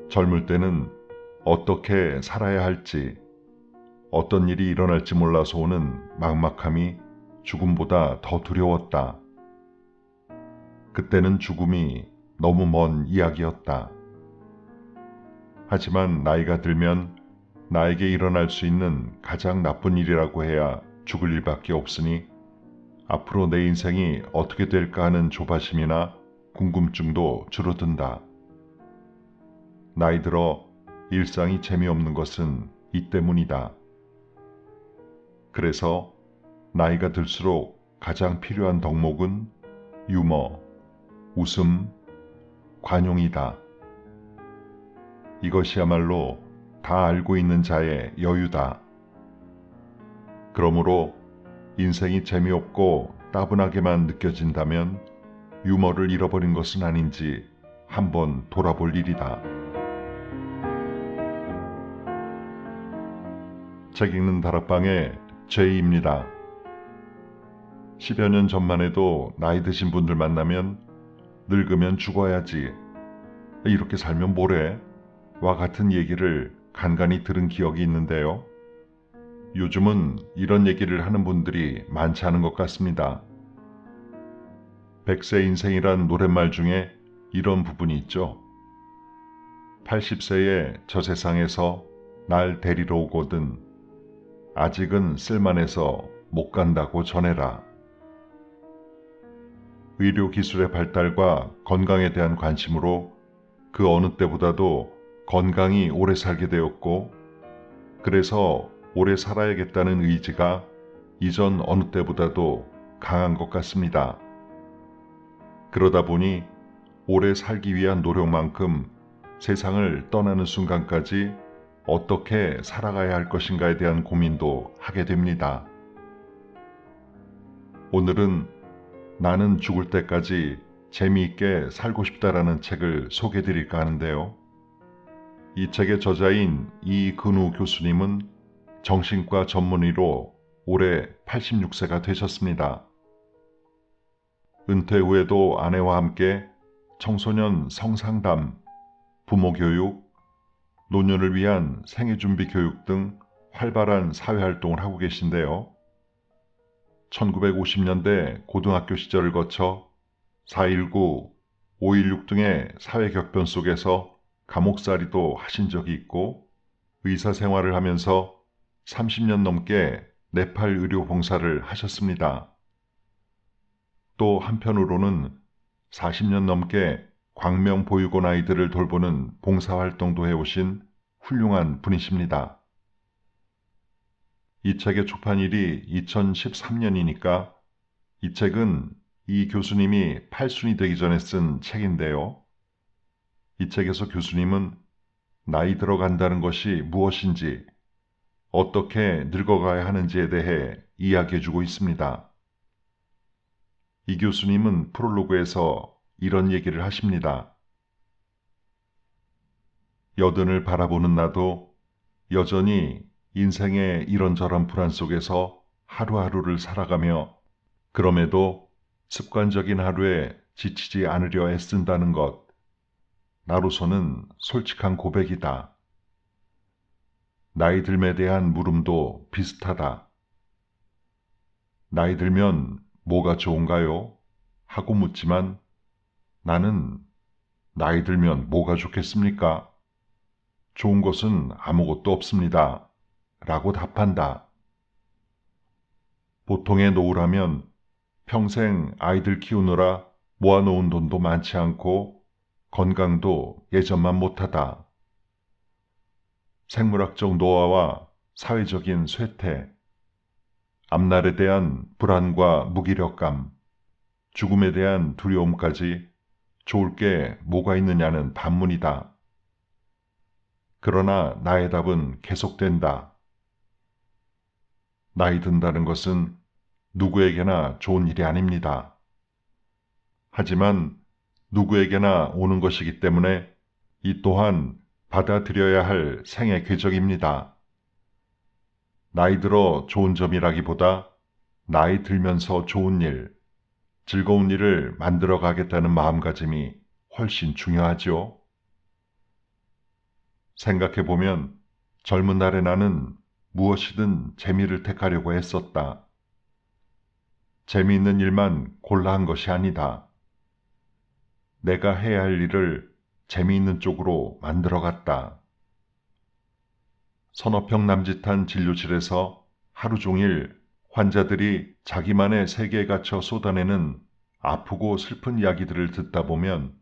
젊을 때는 어떻게 살아야 할지, 어떤 일이 일어날지 몰라서 오는 막막함이 죽음보다 더 두려웠다. 그때는 죽음이 너무 먼 이야기였다. 하지만 나이가 들면 나에게 일어날 수 있는 가장 나쁜 일이라고 해야 죽을 일밖에 없으니 앞으로 내 인생이 어떻게 될까 하는 조바심이나 궁금증도 줄어든다. 나이 들어 일상이 재미없는 것은 이 때문이다. 그래서 나이가 들수록 가장 필요한 덕목은 유머, 웃음, 관용이다. 이것이야말로 다 알고 있는 자의 여유다. 그러므로 인생이 재미없고 따분하게만 느껴진다면 유머를 잃어버린 것은 아닌지 한번 돌아볼 일이다. 책 읽는 다락방의 제이입니다. 10여 년 전만 해도 나이 드신 분들 만나면 늙으면 죽어야지, 이렇게 살면 뭐래? 와 같은 얘기를 간간히 들은 기억이 있는데요. 요즘은 이런 얘기를 하는 분들이 많지 않은 것 같습니다. 백세 인생이란 노랫말 중에 이런 부분이 있죠. 80세에 저 세상에서 날 데리러 오거든 아직은 쓸만해서 못 간다고 전해라. 의료기술의 발달과 건강에 대한 관심으로 그 어느 때보다도 건강히 오래 살게 되었고, 그래서 오래 살아야겠다는 의지가 이전 어느 때보다도 강한 것 같습니다. 그러다 보니 오래 살기 위한 노력만큼 세상을 떠나는 순간까지 어떻게 살아가야 할 것인가에 대한 고민도 하게 됩니다. 오늘은 나는 죽을 때까지 재미있게 살고 싶다라는 책을 소개해 드릴까 하는데요. 이 책의 저자인 이근우 교수님은 정신과 전문의로 올해 86세가 되셨습니다. 은퇴 후에도 아내와 함께 청소년 성상담, 부모교육, 노년을 위한 생애준비 교육 등 활발한 사회활동을 하고 계신데요. 1950년대 고등학교 시절을 거쳐 4.19, 5.16 등의 사회 격변 속에서 감옥살이도 하신 적이 있고, 의사 생활을 하면서 30년 넘게 네팔 의료 봉사를 하셨습니다. 또 한편으로는 40년 넘게 광명 보육원 아이들을 돌보는 봉사활동도 해오신 훌륭한 분이십니다. 이 책의 출판일이 2013년이니까 이 책은 이 교수님이 팔순이 되기 전에 쓴 책인데요. 이 책에서 교수님은 나이 들어간다는 것이 무엇인지, 어떻게 늙어가야 하는지에 대해 이야기해주고 있습니다. 이 교수님은 프롤로그에서 이런 얘기를 하십니다. 여든을 바라보는 나도 여전히 인생의 이런저런 불안 속에서 하루하루를 살아가며 그럼에도 습관적인 하루에 지치지 않으려 애쓴다는 것, 나로서는 솔직한 고백이다. 나이 듦에 대한 물음도 비슷하다. 나이 들면 뭐가 좋은가요? 하고 묻지만 나는 나이 들면 뭐가 좋겠습니까? 좋은 것은 아무것도 없습니다. 라고 답한다. 보통의 노후라면 평생 아이들 키우느라 모아놓은 돈도 많지 않고 건강도 예전만 못하다. 생물학적 노화와 사회적인 쇠퇴, 앞날에 대한 불안과 무기력감, 죽음에 대한 두려움까지 좋을 게 뭐가 있느냐는 반문이다. 그러나 나의 답은 계속된다. 나이 든다는 것은 누구에게나 좋은 일이 아닙니다. 하지만 누구에게나 오는 것이기 때문에 이 또한 받아들여야 할 생의 궤적입니다. 나이 들어 좋은 점이라기보다 나이 들면서 좋은 일, 즐거운 일을 만들어 가겠다는 마음가짐이 훨씬 중요하죠. 생각해보면 젊은 날의 나는 무엇이든 재미를 택하려고 했었다. 재미있는 일만 골라 한 것이 아니다. 내가 해야 할 일을 재미있는 쪽으로 만들어 갔다. 서너 평 남짓한 진료실에서 하루 종일 환자들이 자기만의 세계에 갇혀 쏟아내는 아프고 슬픈 이야기들을 듣다 보면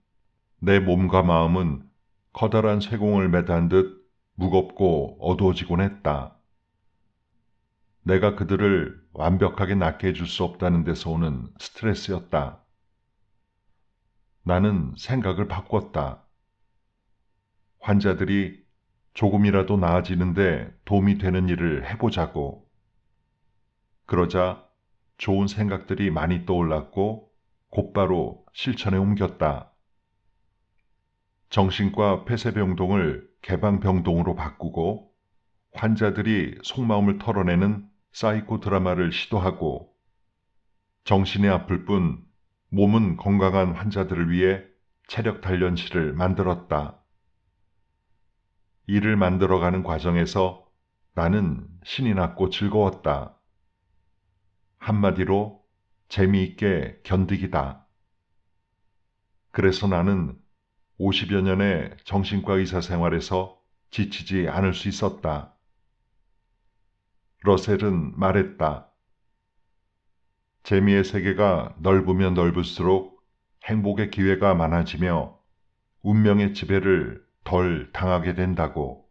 내 몸과 마음은 커다란 쇠공을 매단 듯 무겁고 어두워지곤 했다. 내가 그들을 완벽하게 낫게 해줄 수 없다는 데서 오는 스트레스였다. 나는 생각을 바꿨다. 환자들이 조금이라도 나아지는데 도움이 되는 일을 해보자고. 그러자 좋은 생각들이 많이 떠올랐고 곧바로 실천에 옮겼다. 정신과 폐쇄병동을 개방병동으로 바꾸고 환자들이 속마음을 털어내는 사이코 드라마를 시도하고 정신이 아플 뿐 몸은 건강한 환자들을 위해 체력 단련실을 만들었다. 이를 만들어가는 과정에서 나는 신이 났고 즐거웠다. 한마디로 재미있게 견디기다. 그래서 나는 50여 년의 정신과 의사 생활에서 지치지 않을 수 있었다. 러셀은 말했다. 재미의 세계가 넓으면 넓을수록 행복의 기회가 많아지며 운명의 지배를 덜 당하게 된다고.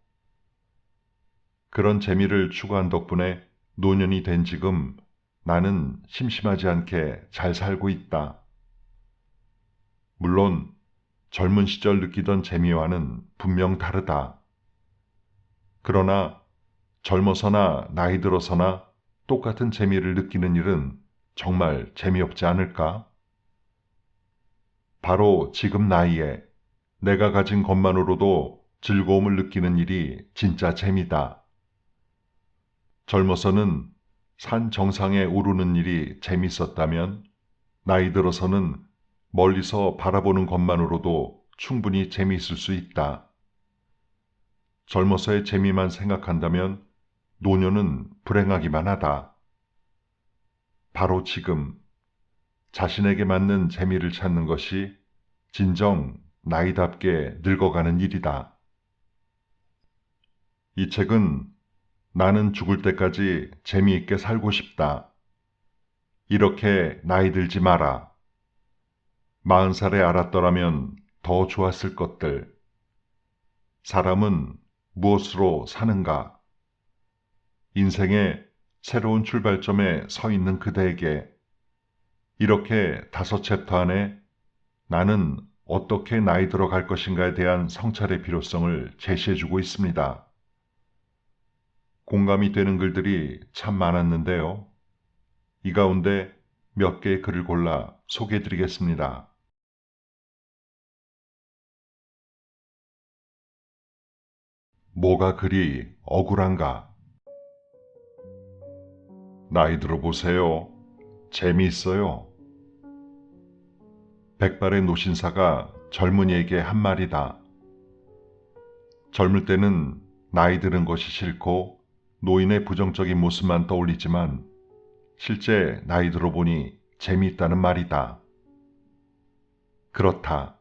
그런 재미를 추구한 덕분에 노년이 된 지금 나는 심심하지 않게 잘 살고 있다. 물론 젊은 시절 느끼던 재미와는 분명 다르다. 그러나 젊어서나 나이 들어서나 똑같은 재미를 느끼는 일은 정말 재미없지 않을까? 바로 지금 나이에 내가 가진 것만으로도 즐거움을 느끼는 일이 진짜 재미다. 젊어서는 산 정상에 오르는 일이 재밌었다면 나이 들어서는 멀리서 바라보는 것만으로도 충분히 재미있을 수 있다. 젊어서의 재미만 생각한다면 노년은 불행하기만 하다. 바로 지금 자신에게 맞는 재미를 찾는 것이 진정 나이답게 늙어가는 일이다. 이 책은 나는 죽을 때까지 재미있게 살고 싶다. 이렇게 나이 들지 마라. 40살에 알았더라면 더 좋았을 것들. 사람은 무엇으로 사는가? 인생의 새로운 출발점에 서 있는 그대에게 이렇게 5챕터 안에 나는 어떻게 나이 들어갈 것인가에 대한 성찰의 필요성을 제시해주고 있습니다. 공감이 되는 글들이 참 많았는데요. 이 가운데 몇 개의 글을 골라 소개해드리겠습니다. 뭐가 그리 억울한가? 나이 들어보세요. 재미있어요. 백발의 노신사가 젊은이에게 한 말이다. 젊을 때는 나이 드는 것이 싫고 노인의 부정적인 모습만 떠올리지만 실제 나이 들어보니 재미있다는 말이다. 그렇다.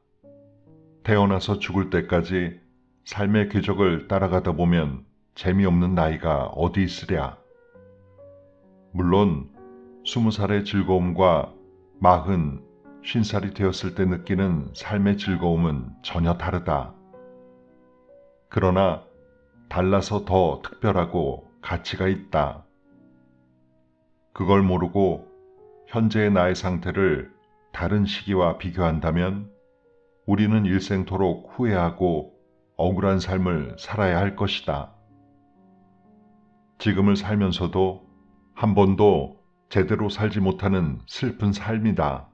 태어나서 죽을 때까지 삶의 궤적을 따라가다 보면 재미없는 나이가 어디 있으랴. 물론 20살의 즐거움과 40, 50살이 되었을 때 느끼는 삶의 즐거움은 전혀 다르다. 그러나 달라서 더 특별하고 가치가 있다. 그걸 모르고 현재의 나의 상태를 다른 시기와 비교한다면 우리는 일생토록 후회하고 억울한 삶을 살아야 할 것이다. 지금을 살면서도 한 번도 제대로 살지 못하는 슬픈 삶이다.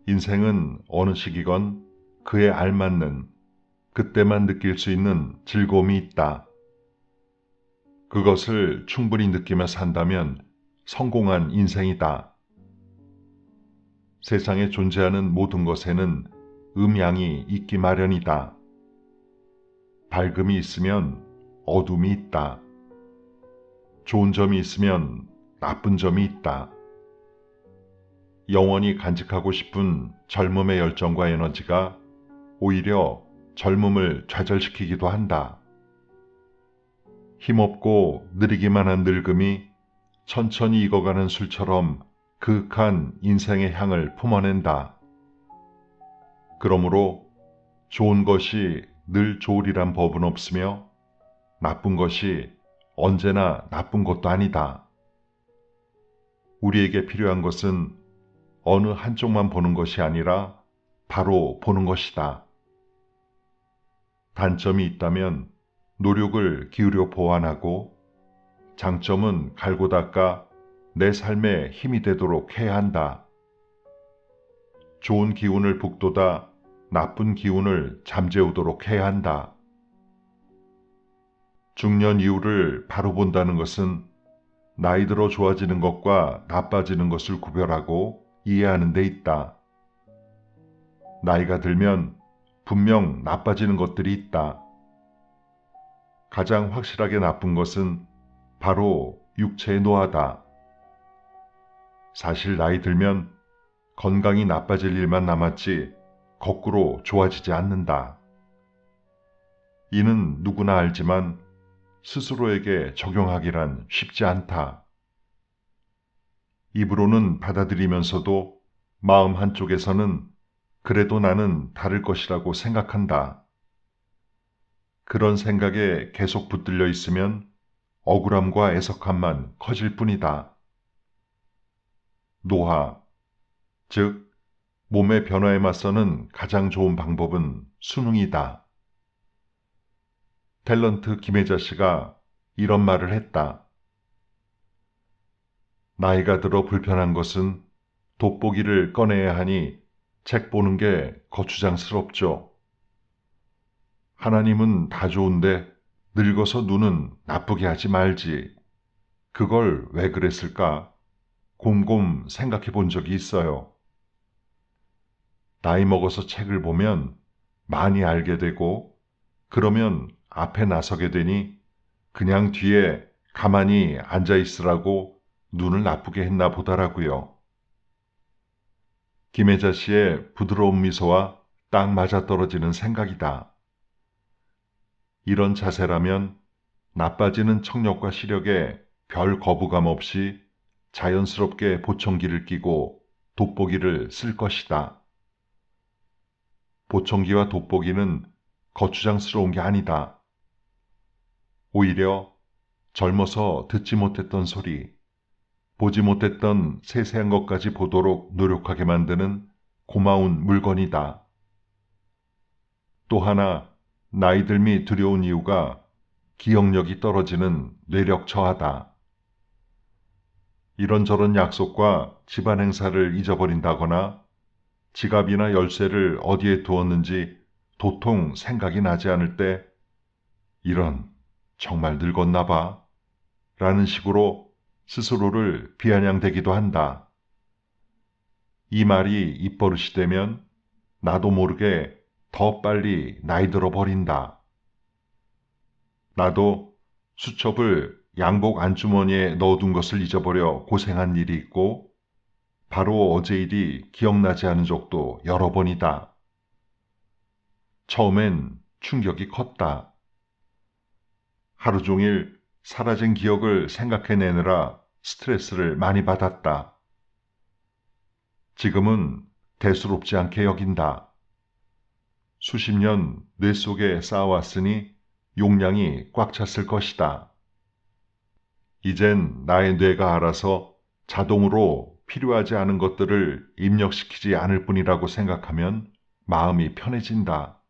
인생은 어느 시기건 그에 알맞는 그때만 느낄 수 있는 즐거움이 있다. 그것을 충분히 느끼며 산다면 성공한 인생이다. 세상에 존재하는 모든 것에는 음양이 있기 마련이다. 밝음이 있으면 어둠이 있다. 좋은 점이 있으면 나쁜 점이 있다. 영원히 간직하고 싶은 젊음의 열정과 에너지가 오히려 젊음을 좌절시키기도 한다. 힘없고 느리기만 한 늙음이 천천히 익어가는 술처럼 그윽한 인생의 향을 품어낸다. 그러므로 좋은 것이 늘 좋으리란 법은 없으며 나쁜 것이 언제나 나쁜 것도 아니다. 우리에게 필요한 것은 어느 한쪽만 보는 것이 아니라 바로 보는 것이다. 단점이 있다면 노력을 기울여 보완하고 장점은 갈고 닦아 내 삶에 힘이 되도록 해야 한다. 좋은 기운을 북돋아 나쁜 기운을 잠재우도록 해야 한다. 중년 이후를 바로 본다는 것은 나이 들어 좋아지는 것과 나빠지는 것을 구별하고 이해하는 데 있다. 나이가 들면 분명 나빠지는 것들이 있다. 가장 확실하게 나쁜 것은 바로 육체의 노화다. 사실 나이 들면 건강이 나빠질 일만 남았지 거꾸로 좋아지지 않는다. 이는 누구나 알지만 스스로에게 적용하기란 쉽지 않다. 입으로는 받아들이면서도 마음 한쪽에서는 그래도 나는 다를 것이라고 생각한다. 그런 생각에 계속 붙들려 있으면 억울함과 애석함만 커질 뿐이다. 노화, 즉 몸의 변화에 맞서는 가장 좋은 방법은 수능이다. 탤런트 김혜자 씨가 이런 말을 했다. 나이가 들어 불편한 것은 돋보기를 꺼내야 하니 책 보는 게 거추장스럽죠. 하나님은 다 좋은데 늙어서 눈은 나쁘게 하지 말지. 그걸 왜 그랬을까? 곰곰 생각해 본 적이 있어요. 나이 먹어서 책을 보면 많이 알게 되고 그러면 앞에 나서게 되니 그냥 뒤에 가만히 앉아 있으라고 눈을 나쁘게 했나 보더라고요. 김혜자 씨의 부드러운 미소와 딱 맞아떨어지는 생각이다. 이런 자세라면 나빠지는 청력과 시력에 별 거부감 없이 자연스럽게 보청기를 끼고 돋보기를 쓸 것이다. 보청기와 돋보기는 거추장스러운 게 아니다. 오히려 젊어서 듣지 못했던 소리, 보지 못했던 세세한 것까지 보도록 노력하게 만드는 고마운 물건이다. 또 하나 나이 들미 두려운 이유가 기억력이 떨어지는 뇌력 저하다. 이런저런 약속과 집안 행사를 잊어버린다거나 지갑이나 열쇠를 어디에 두었는지 도통 생각이 나지 않을 때 이런 정말 늙었나 봐 라는 식으로 스스로를 비아냥대기도 한다. 이 말이 입버릇이 되면 나도 모르게 더 빨리 나이 들어 버린다. 나도 수첩을 양복 안주머니에 넣어둔 것을 잊어버려 고생한 일이 있고 바로 어제 일이 기억나지 않은 적도 여러 번이다. 처음엔 충격이 컸다. 하루 종일 사라진 기억을 생각해내느라 스트레스를 많이 받았다. 지금은 대수롭지 않게 여긴다. 수십 년 뇌 속에 쌓아왔으니 용량이 꽉 찼을 것이다. 이젠 나의 뇌가 알아서 자동으로 필요하지 않은 것들을 입력시키지 않을 뿐이라고 생각하면 마음이 편해진다.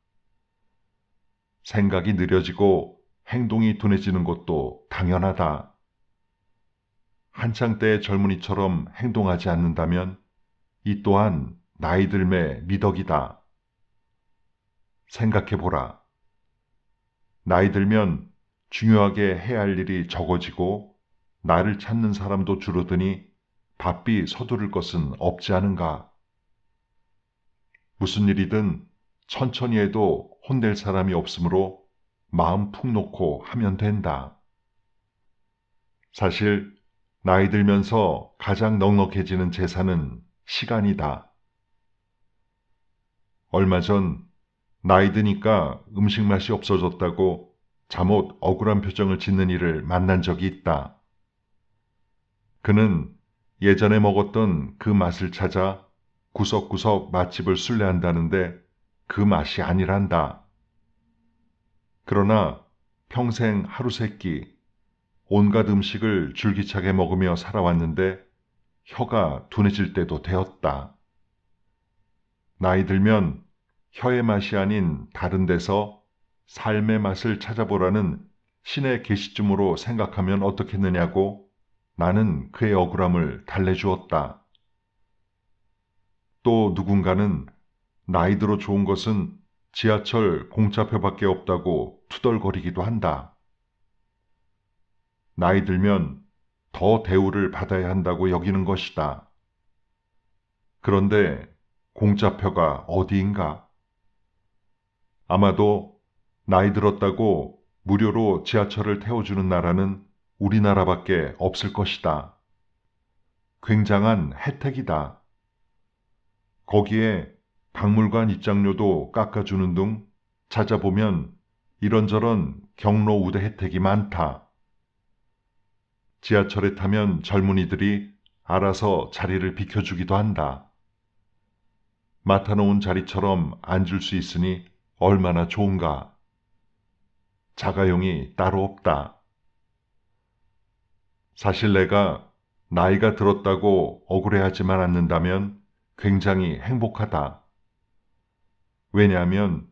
생각이 느려지고 행동이 둔해지는 것도 당연하다. 한창 때의 젊은이처럼 행동하지 않는다면 이 또한 나이 들매 미덕이다. 생각해보라. 나이 들면 중요하게 해야 할 일이 적어지고 나를 찾는 사람도 줄어드니 바삐 서두를 것은 없지 않은가. 무슨 일이든 천천히 해도 혼낼 사람이 없으므로 마음 푹 놓고 하면 된다. 사실 나이 들면서 가장 넉넉해지는 재산은 시간이다. 얼마 전 나이 드니까 음식 맛이 없어졌다고 잠옷 억울한 표정을 짓는 이를 만난 적이 있다. 그는 예전에 먹었던 그 맛을 찾아 구석구석 맛집을 순례한다는데 그 맛이 아니란다. 그러나 평생 하루 세끼 온갖 음식을 줄기차게 먹으며 살아왔는데 혀가 둔해질 때도 되었다. 나이 들면 혀의 맛이 아닌 다른 데서 삶의 맛을 찾아보라는 신의 계시쯤으로 생각하면 어떻겠느냐고 나는 그의 억울함을 달래주었다. 또 누군가는 나이 들어 좋은 것은 지하철 공짜표밖에 없다고 투덜거리기도 한다. 나이 들면 더 대우를 받아야 한다고 여기는 것이다. 그런데 공짜표가 어디인가? 아마도 나이 들었다고 무료로 지하철을 태워주는 나라는 우리나라밖에 없을 것이다. 굉장한 혜택이다. 거기에 박물관 입장료도 깎아주는 등 찾아보면 이런저런 경로 우대 혜택이 많다. 지하철에 타면 젊은이들이 알아서 자리를 비켜주기도 한다. 맡아놓은 자리처럼 앉을 수 있으니 얼마나 좋은가. 자가용이 따로 없다. 사실 내가 나이가 들었다고 억울해하지만 않는다면 굉장히 행복하다. 왜냐하면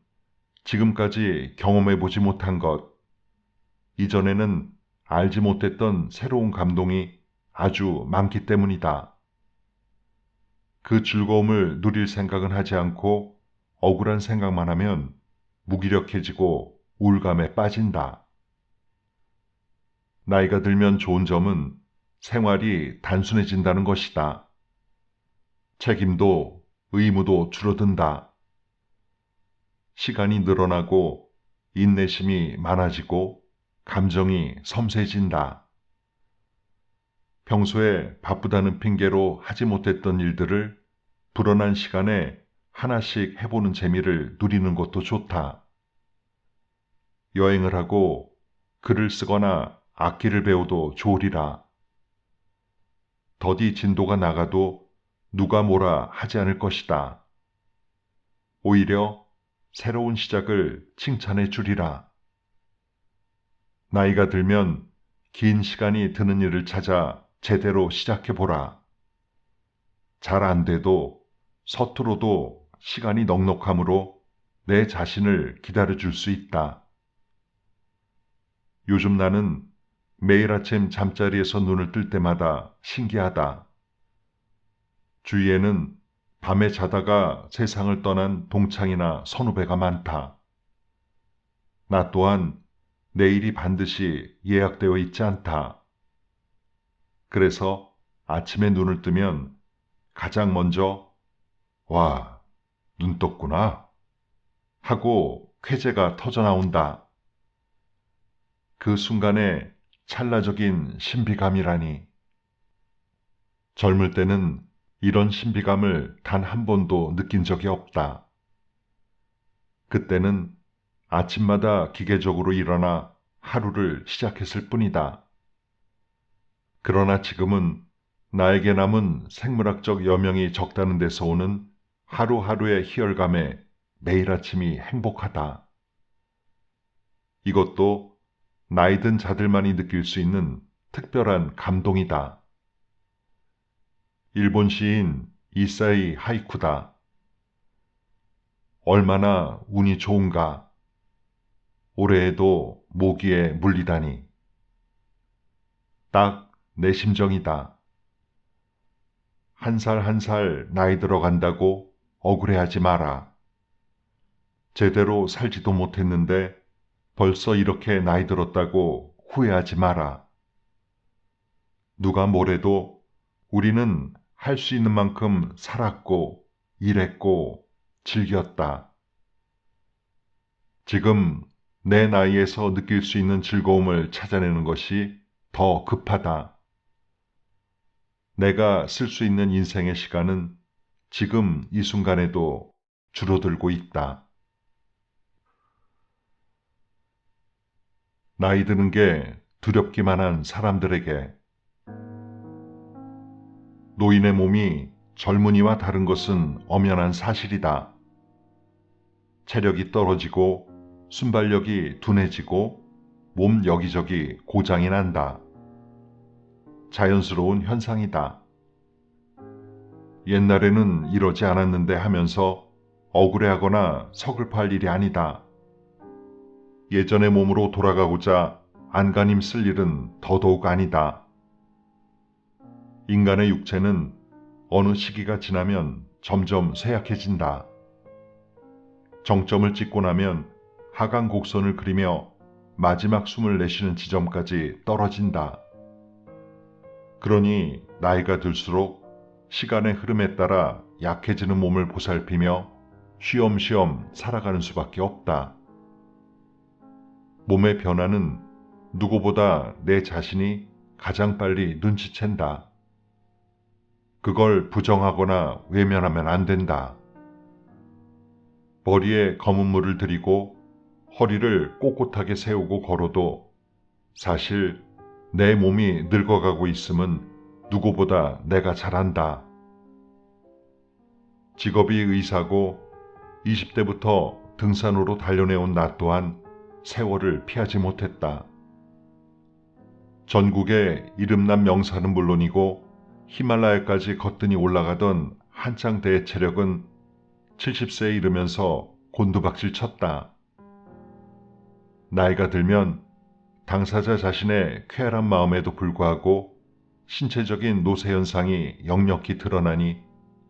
지금까지 경험해보지 못한 것, 이전에는 알지 못했던 새로운 감동이 아주 많기 때문이다. 그 즐거움을 누릴 생각은 하지 않고 억울한 생각만 하면 무기력해지고 우울감에 빠진다. 나이가 들면 좋은 점은 생활이 단순해진다는 것이다. 책임도 의무도 줄어든다. 시간이 늘어나고 인내심이 많아지고 감정이 섬세해진다. 평소에 바쁘다는 핑계로 하지 못했던 일들을 불어난 시간에 하나씩 해보는 재미를 누리는 것도 좋다. 여행을 하고 글을 쓰거나 악기를 배워도 좋으리라. 더디 진도가 나가도 누가 뭐라 하지 않을 것이다. 오히려 새로운 시작을 칭찬해 주리라. 나이가 들면 긴 시간이 드는 일을 찾아 제대로 시작해보라. 잘 안 돼도 서투러도 시간이 넉넉하므로 내 자신을 기다려줄 수 있다. 요즘 나는 매일 아침 잠자리에서 눈을 뜰 때마다 신기하다. 주위에는 밤에 자다가 세상을 떠난 동창이나 선후배가 많다. 나 또한 내일이 반드시 예약되어 있지 않다. 그래서 아침에 눈을 뜨면 가장 먼저 와, 눈 떴구나 하고 쾌재가 터져 나온다. 그 순간에 찰나적인 신비감이라니. 젊을 때는 이런 신비감을 단 한 번도 느낀 적이 없다. 그때는 아침마다 기계적으로 일어나 하루를 시작했을 뿐이다. 그러나 지금은 나에게 남은 생물학적 여명이 적다는 데서 오는 하루하루의 희열감에 매일 아침이 행복하다. 이것도 나이 든 자들만이 느낄 수 있는 특별한 감동이다. 일본 시인 이사이 하이쿠다. 얼마나 운이 좋은가. 올해에도 모기에 물리다니. 딱 내 심정이다. 한 살 한 살 나이 들어간다고 억울해하지 마라. 제대로 살지도 못했는데 벌써 이렇게 나이 들었다고 후회하지 마라. 누가 뭐래도 우리는 할 수 있는 만큼 살았고, 일했고, 즐겼다. 지금 내 나이에서 느낄 수 있는 즐거움을 찾아내는 것이 더 급하다. 내가 쓸 수 있는 인생의 시간은 지금 이 순간에도 줄어들고 있다. 나이 드는 게 두렵기만 한 사람들에게 노인의 몸이 젊은이와 다른 것은 엄연한 사실이다. 체력이 떨어지고 순발력이 둔해지고 몸 여기저기 고장이 난다. 자연스러운 현상이다. 옛날에는 이러지 않았는데 하면서 억울해하거나 서글퍼할 일이 아니다. 예전의 몸으로 돌아가고자 안간힘 쓸 일은 더더욱 아니다. 인간의 육체는 어느 시기가 지나면 점점 쇠약해진다. 정점을 찍고 나면 하강 곡선을 그리며 마지막 숨을 내쉬는 지점까지 떨어진다. 그러니 나이가 들수록 시간의 흐름에 따라 약해지는 몸을 보살피며 쉬엄쉬엄 살아가는 수밖에 없다. 몸의 변화는 누구보다 내 자신이 가장 빨리 눈치챈다. 그걸 부정하거나 외면하면 안 된다. 머리에 검은 물을 들이고 허리를 꼿꼿하게 세우고 걸어도 사실 내 몸이 늙어가고 있음은 누구보다 내가 잘 안다. 직업이 의사고 20대부터 등산으로 단련해온 나 또한 세월을 피하지 못했다. 전국의 이름난 명산은 물론이고 히말라야까지 거뜬히 올라가던 한창 대의 체력은 70세에 이르면서 곤두박질 쳤다. 나이가 들면 당사자 자신의 쾌활한 마음에도 불구하고 신체적인 노쇠 현상이 역력히 드러나니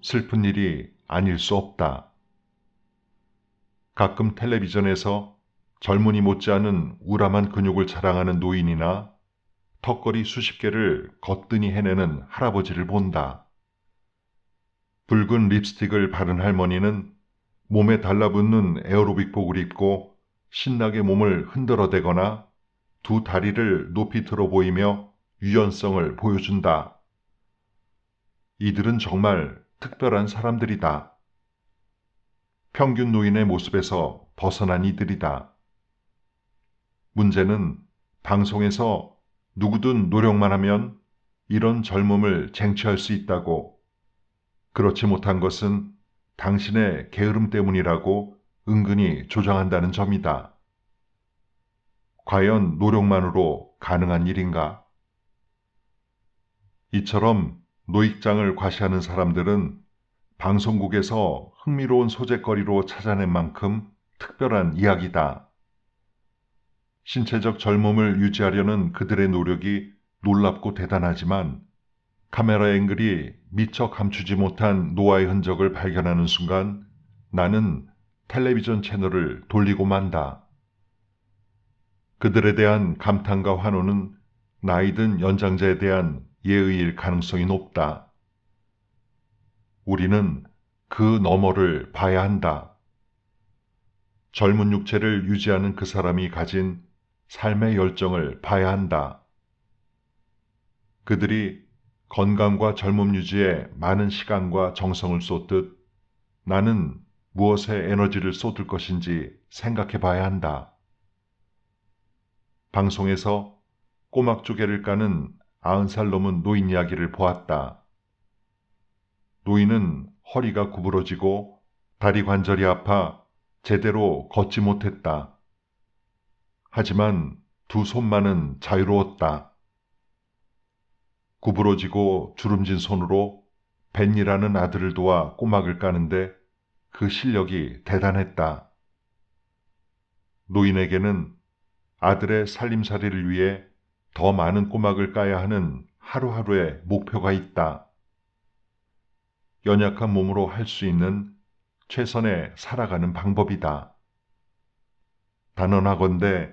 슬픈 일이 아닐 수 없다. 가끔 텔레비전에서 젊은이 못지않은 우람한 근육을 자랑하는 노인이나 턱걸이 수십 개를 거뜬히 해내는 할아버지를 본다. 붉은 립스틱을 바른 할머니는 몸에 달라붙는 에어로빅복을 입고 신나게 몸을 흔들어대거나 두 다리를 높이 들어 보이며 유연성을 보여준다. 이들은 정말 특별한 사람들이다. 평균 노인의 모습에서 벗어난 이들이다. 문제는 방송에서 누구든 노력만 하면 이런 젊음을 쟁취할 수 있다고, 그렇지 못한 것은 당신의 게으름 때문이라고 은근히 조장한다는 점이다. 과연 노력만으로 가능한 일인가? 이처럼 노익장을 과시하는 사람들은 방송국에서 흥미로운 소재거리로 찾아낸 만큼 특별한 이야기다. 신체적 젊음을 유지하려는 그들의 노력이 놀랍고 대단하지만 카메라 앵글이 미처 감추지 못한 노화의 흔적을 발견하는 순간 나는 텔레비전 채널을 돌리고 만다. 그들에 대한 감탄과 환호는 나이든 연장자에 대한 예의일 가능성이 높다. 우리는 그 너머를 봐야 한다. 젊은 육체를 유지하는 그 사람이 가진 삶의 열정을 봐야 한다. 그들이 건강과 젊음 유지에 많은 시간과 정성을 쏟듯 나는 무엇에 에너지를 쏟을 것인지 생각해 봐야 한다. 방송에서 꼬막조개를 까는 90살 넘은 노인 이야기를 보았다. 노인은 허리가 구부러지고 다리 관절이 아파 제대로 걷지 못했다. 하지만 두 손만은 자유로웠다. 구부러지고 주름진 손으로 벤이라는 아들을 도와 꼬막을 까는데 그 실력이 대단했다. 노인에게는 아들의 살림살이를 위해 더 많은 꼬막을 까야 하는 하루하루의 목표가 있다. 연약한 몸으로 할 수 있는 최선의 살아가는 방법이다. 단언하건대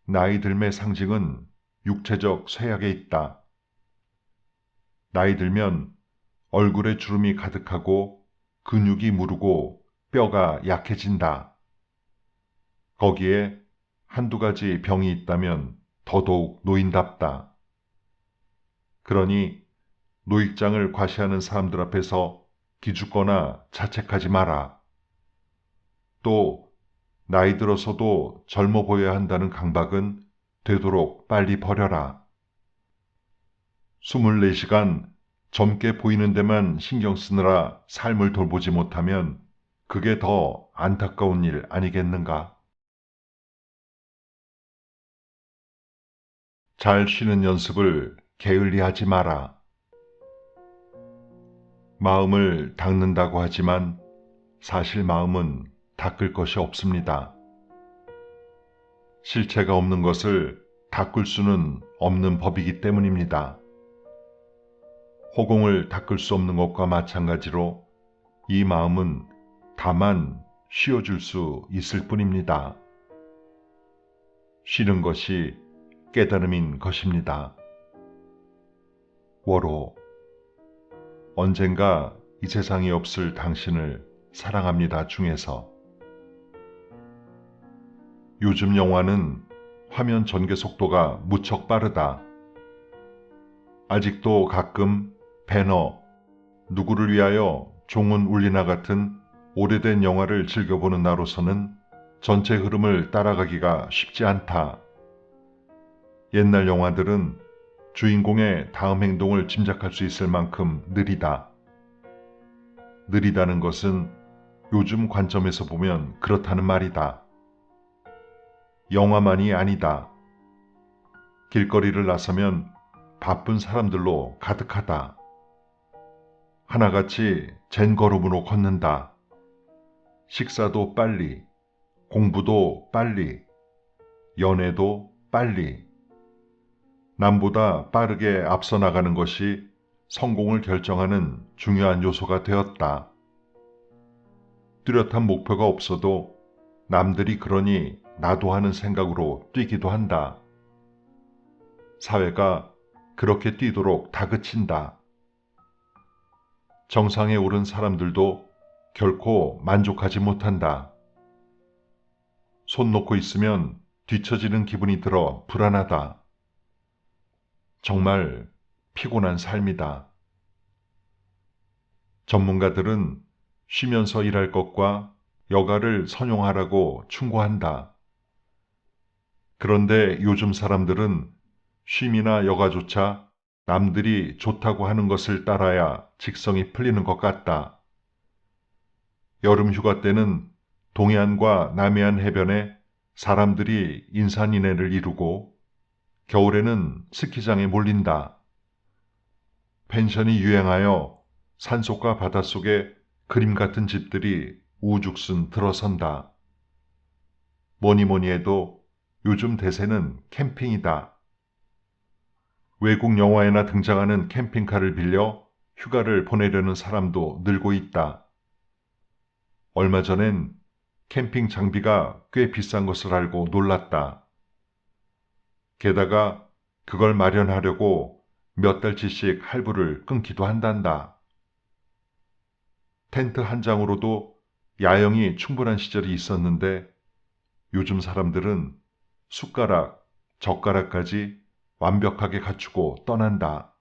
나이 들매 상징은 육체적 쇠약에 있다. 나이 들면 얼굴에 주름이 가득하고 근육이 무르고 뼈가 약해진다. 거기에 한두 가지 병이 있다면 더더욱 노인답다. 그러니 노익장을 과시하는 사람들 앞에서 기죽거나 자책하지 마라. 또 나이 들어서도 젊어 보여야 한다는 강박은 되도록 빨리 버려라. 24시간 젊게 보이는 데만 신경 쓰느라 삶을 돌보지 못하면 그게 더 안타까운 일 아니겠는가? 잘 쉬는 연습을 게을리하지 마라. 마음을 닦는다고 하지만 사실 마음은 닦을 것이 없습니다. 실체가 없는 것을 닦을 수는 없는 법이기 때문입니다. 허공을 닦을 수 없는 것과 마찬가지로 이 마음은 다만 쉬어줄 수 있을 뿐입니다. 쉬는 것이 깨달음인 것입니다. 워로, 언젠가 이 세상에 없을 당신을 사랑합니다 중에서. 요즘 영화는 화면 전개 속도가 무척 빠르다. 아직도 가끔 배너, 누구를 위하여 종은 울리나 같은 오래된 영화를 즐겨보는 나로서는 전체 흐름을 따라가기가 쉽지 않다. 옛날 영화들은 주인공의 다음 행동을 짐작할 수 있을 만큼 느리다. 느리다는 것은 요즘 관점에서 보면 그렇다는 말이다. 영화만이 아니다. 길거리를 나서면 바쁜 사람들로 가득하다. 하나같이 젠걸음으로 걷는다. 식사도 빨리, 공부도 빨리, 연애도 빨리. 남보다 빠르게 앞서 나가는 것이 성공을 결정하는 중요한 요소가 되었다. 뚜렷한 목표가 없어도 남들이 그러니 나도 하는 생각으로 뛰기도 한다. 사회가 그렇게 뛰도록 다그친다. 정상에 오른 사람들도 결코 만족하지 못한다. 손 놓고 있으면 뒤처지는 기분이 들어 불안하다. 정말 피곤한 삶이다. 전문가들은 쉬면서 일할 것과 여가를 선용하라고 충고한다. 그런데 요즘 사람들은 쉼이나 여가조차 남들이 좋다고 하는 것을 따라야 직성이 풀리는 것 같다. 여름 휴가 때는 동해안과 남해안 해변에 사람들이 인산인해를 이루고 겨울에는 스키장에 몰린다. 펜션이 유행하여 산속과 바닷속에 그림 같은 집들이 우죽순 들어선다. 뭐니 해도 요즘 대세는 캠핑이다. 외국 영화에나 등장하는 캠핑카를 빌려 휴가를 보내려는 사람도 늘고 있다. 얼마 전엔 캠핑 장비가 꽤 비싼 것을 알고 놀랐다. 게다가 그걸 마련하려고 몇 달치씩 할부를 끊기도 한단다. 텐트 한 장으로도 야영이 충분한 시절이 있었는데 요즘 사람들은 숟가락, 젓가락까지 완벽하게 갖추고 떠난다.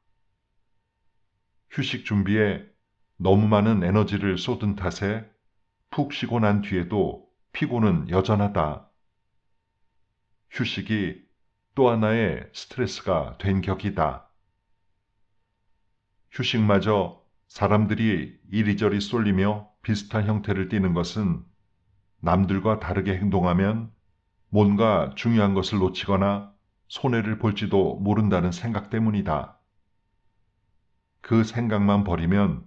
휴식 준비에 너무 많은 에너지를 쏟은 탓에 푹 쉬고 난 뒤에도 피곤은 여전하다. 휴식이 또 하나의 스트레스가 된 격이다. 휴식마저 사람들이 이리저리 쏠리며 비슷한 형태를 띠는 것은 남들과 다르게 행동하면 뭔가 중요한 것을 놓치거나 손해를 볼지도 모른다는 생각 때문이다. 그 생각만 버리면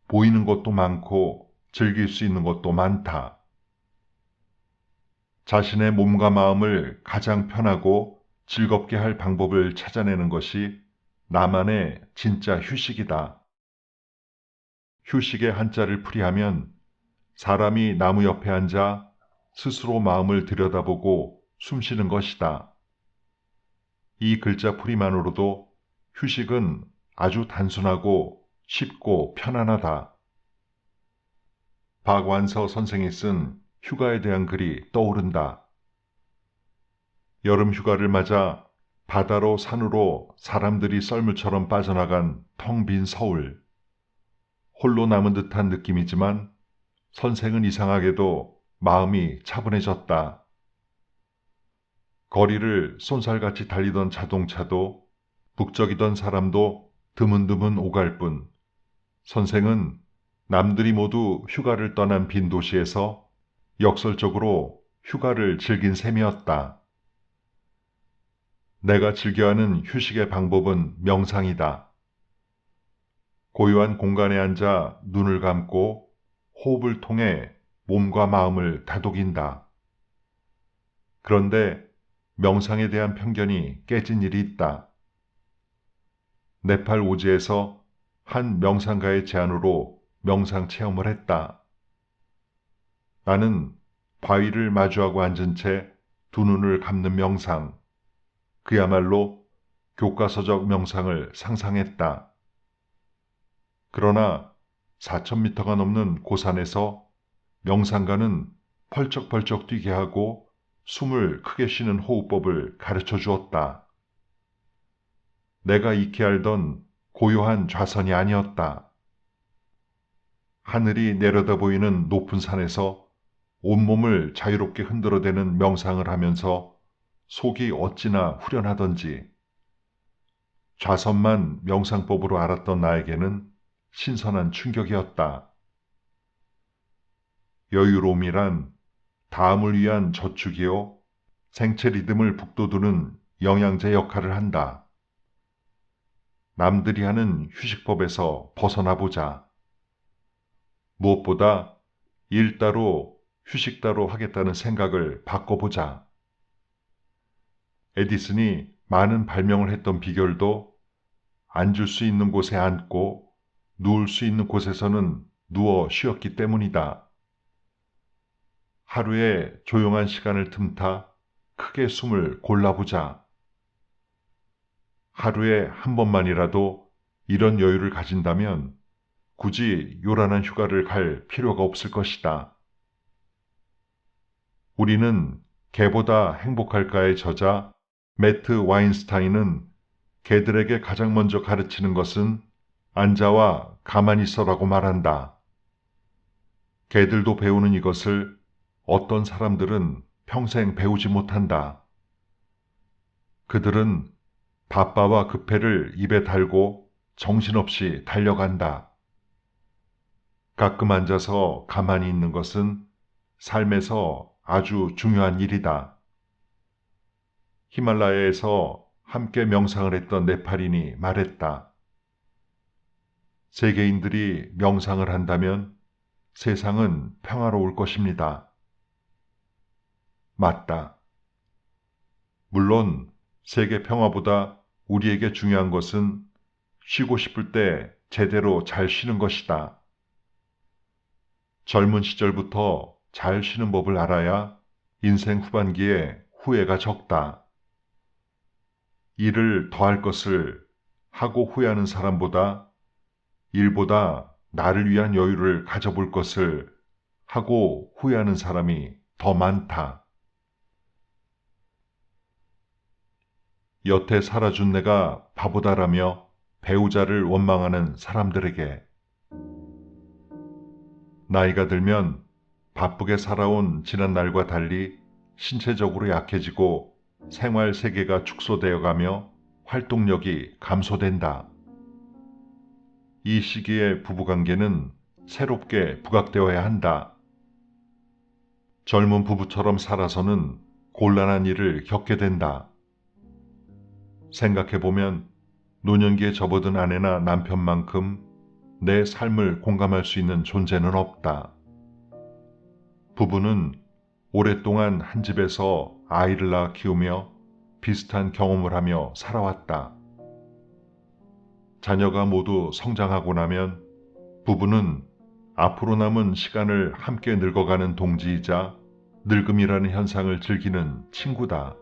보이는 것도 많고 즐길 수 있는 것도 많다. 자신의 몸과 마음을 가장 편하고 즐겁게 할 방법을 찾아내는 것이 나만의 진짜 휴식이다. 휴식의 한자를 풀이하면 사람이 나무 옆에 앉아 스스로 마음을 들여다보고 숨쉬는 것이다. 이 글자풀이만으로도 휴식은 아주 단순하고 쉽고 편안하다. 박완서 선생이 쓴 휴가에 대한 글이 떠오른다. 여름 휴가를 맞아 바다로 산으로 사람들이 썰물처럼 빠져나간 텅 빈 서울. 홀로 남은 듯한 느낌이지만 선생은 이상하게도 마음이 차분해졌다. 거리를 쏜살같이 달리던 자동차도 북적이던 사람도 드문드문 오갈 뿐 선생은 남들이 모두 휴가를 떠난 빈 도시에서 역설적으로 휴가를 즐긴 셈이었다. 내가 즐겨하는 휴식의 방법은 명상이다. 고요한 공간에 앉아 눈을 감고 호흡을 통해 몸과 마음을 다독인다. 그런데 명상에 대한 편견이 깨진 일이 있다. 네팔 오지에서 한 명상가의 제안으로 명상 체험을 했다. 나는 바위를 마주하고 앉은 채 두 눈을 감는 명상, 그야말로 교과서적 명상을 상상했다. 그러나 4,000m가 넘는 고산에서 명상가는 펄쩍펄쩍 뛰게 하고 숨을 크게 쉬는 호흡법을 가르쳐 주었다. 내가 익히 알던 고요한 좌선이 아니었다. 하늘이 내려다 보이는 높은 산에서 온몸을 자유롭게 흔들어대는 명상을 하면서 속이 어찌나 후련하던지 좌선만 명상법으로 알았던 나에게는 신선한 충격이었다. 여유로움이란 다음을 위한 저축이요 생체 리듬을 북돋우는 영양제 역할을 한다. 남들이 하는 휴식법에서 벗어나 보자. 무엇보다 일 따로 휴식 따로 하겠다는 생각을 바꿔보자. 에디슨이 많은 발명을 했던 비결도 앉을 수 있는 곳에 앉고 누울 수 있는 곳에서는 누워 쉬었기 때문이다. 하루에 조용한 시간을 틈타 크게 숨을 골라보자. 하루에 한 번만이라도 이런 여유를 가진다면 굳이 요란한 휴가를 갈 필요가 없을 것이다. 우리는 개보다 행복할까의 저자 매트 와인스타인은 개들에게 가장 먼저 가르치는 것은 앉아와 가만히 있어라고 말한다. 개들도 배우는 이것을 어떤 사람들은 평생 배우지 못한다. 그들은 바빠와 급해를 입에 달고 정신없이 달려간다. 가끔 앉아서 가만히 있는 것은 삶에서 아주 중요한 일이다. 히말라야에서 함께 명상을 했던 네팔인이 말했다. 세계인들이 명상을 한다면 세상은 평화로울 것입니다. 맞다. 물론 세계 평화보다 우리에게 중요한 것은 쉬고 싶을 때 제대로 잘 쉬는 것이다. 젊은 시절부터 잘 쉬는 법을 알아야 인생 후반기에 후회가 적다. 일을 더할 것을 하고 후회하는 사람보다 일보다 나를 위한 여유를 가져볼 것을 하고 후회하는 사람이 더 많다. 여태 살아준 내가 바보다라며 배우자를 원망하는 사람들에게 나이가 들면 바쁘게 살아온 지난 날과 달리 신체적으로 약해지고 생활 세계가 축소되어 가며 활동력이 감소된다. 이 시기의 부부관계는 새롭게 부각되어야 한다. 젊은 부부처럼 살아서는 곤란한 일을 겪게 된다. 생각해보면 노년기에 접어든 아내나 남편만큼 내 삶을 공감할 수 있는 존재는 없다. 부부는 오랫동안 한 집에서 아이를 낳아 키우며 비슷한 경험을 하며 살아왔다. 자녀가 모두 성장하고 나면 부부는 앞으로 남은 시간을 함께 늙어가는 동지이자 늙음이라는 현상을 즐기는 친구다.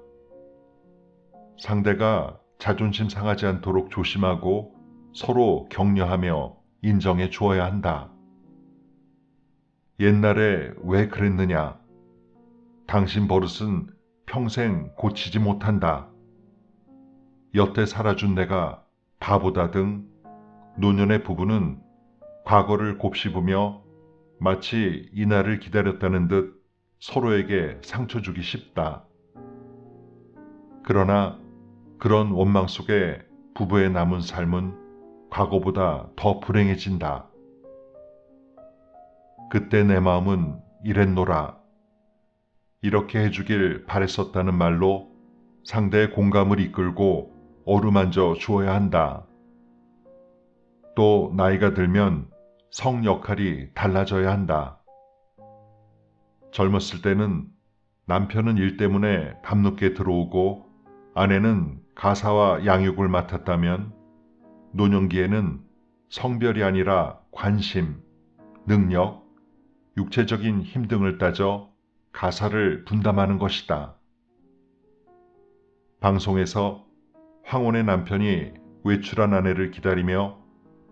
상대가 자존심 상하지 않도록 조심하고 서로 격려하며 인정해 주어야 한다. 옛날에 왜 그랬느냐? 당신 버릇은 평생 고치지 못한다. 여태 살아준 내가 바보다 등 노년의 부부는 과거를 곱씹으며 마치 이날을 기다렸다는 듯 서로에게 상처 주기 쉽다. 그러나 그런 원망 속에 부부의 남은 삶은 과거보다 더 불행해진다. 그때 내 마음은 이랬노라. 이렇게 해주길 바랬었다는 말로 상대의 공감을 이끌고 어루만져 주어야 한다. 또 나이가 들면 성 역할이 달라져야 한다. 젊었을 때는 남편은 일 때문에 밤늦게 들어오고 아내는 가사와 양육을 맡았다면 노년기에는 성별이 아니라 관심, 능력, 육체적인 힘 등을 따져 가사를 분담하는 것이다. 방송에서 황혼의 남편이 외출한 아내를 기다리며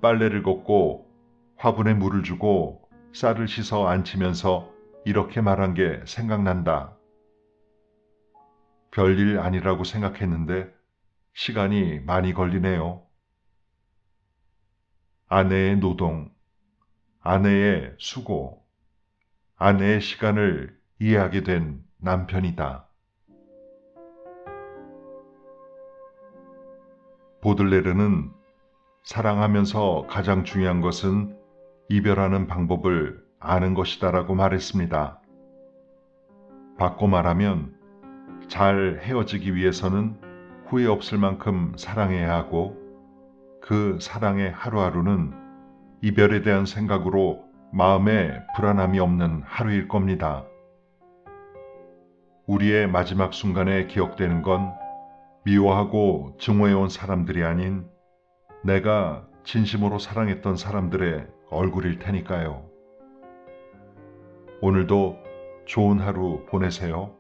빨래를 걷고 화분에 물을 주고 쌀을 씻어 앉히면서 이렇게 말한 게 생각난다. 별일 아니라고 생각했는데 시간이 많이 걸리네요. 아내의 노동, 아내의 수고, 아내의 시간을 이해하게 된 남편이다. 보들레르는 사랑하면서 가장 중요한 것은 이별하는 방법을 아는 것이다라고 말했습니다. 바꿔 말하면 잘 헤어지기 위해서는 후회 없을 만큼 사랑해야 하고 그 사랑의 하루하루는 이별에 대한 생각으로 마음에 불안함이 없는 하루일 겁니다. 우리의 마지막 순간에 기억되는 건 미워하고 증오해온 사람들이 아닌 내가 진심으로 사랑했던 사람들의 얼굴일 테니까요. 오늘도 좋은 하루 보내세요.